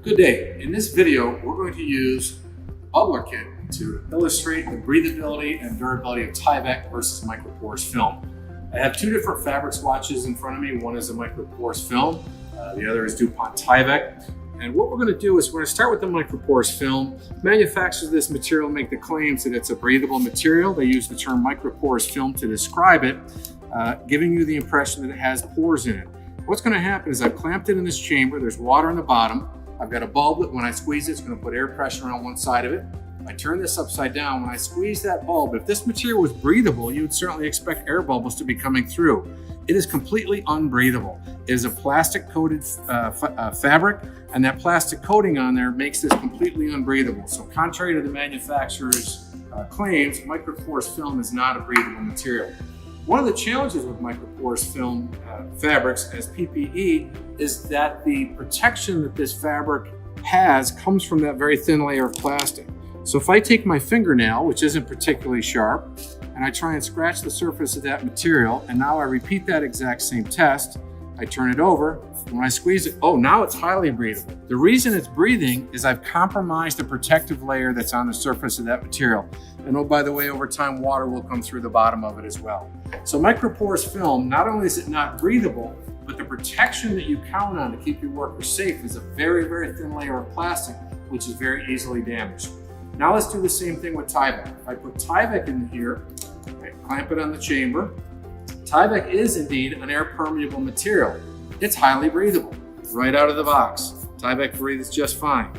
Good day. In this video, we're going to use the bubbler kit to illustrate the breathability and durability of Tyvek versus microporous film. I have two different fabric swatches in front of me. One is a microporous film, the other is DuPont Tyvek. And what we're going to do is we're going to start with the microporous film. Manufacturers of this material make the claims that it's a breathable material. They use the term microporous film to describe it, giving you the impression that it has pores in it. What's going to happen is I've clamped it in this chamber. There's water in the bottom. I've got a bulb that when I squeeze it, it's going to put air pressure on one side of it. I turn this upside down. When I squeeze that bulb, if this material was breathable, you would certainly expect air bubbles to be coming through. It is completely unbreathable. It is a plastic coated fabric, and that plastic coating on there makes this completely unbreathable. So contrary to the manufacturer's claims, microporous film is not a breathable material. One of the challenges with microporous film fabrics as PPE is that the protection that this fabric has comes from that very thin layer of plastic. So if I take my fingernail, which isn't particularly sharp, and I try and scratch the surface of that material, and now I repeat that exact same test, I turn it over, when I squeeze it, oh, now it's highly breathable. The reason it's breathing is I've compromised the protective layer that's on the surface of that material. And oh, by the way, over time, water will come through the bottom of it as well. So microporous film, not only is it not breathable, but the protection that you count on to keep your workers safe is a very, very thin layer of plastic, which is very easily damaged. Now let's do the same thing with Tyvek. If I put Tyvek in here, I clamp it on the chamber. Tyvek is indeed an air-permeable material. It's highly breathable, right out of the box. Tyvek breathes just fine,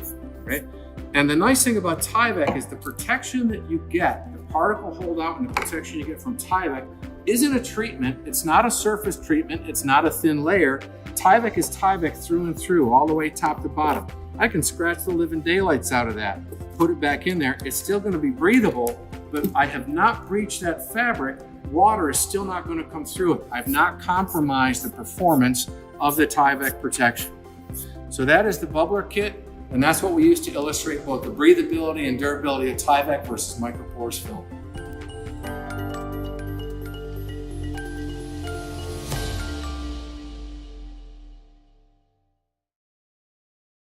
right? And the nice thing about Tyvek is the protection that you get, the particle holdout and the protection you get from Tyvek isn't a treatment. It's not a surface treatment. It's not a thin layer. Tyvek is Tyvek through and through, all the way top to bottom. I can scratch the living daylights out of that, put it back in there. It's still going to be breathable, but I have not breached that fabric. Water is still not going to come through it. I've not compromised the performance of the Tyvek protection. So that is the bubbler kit, and that's what we use to illustrate both the breathability and durability of Tyvek versus microporous film.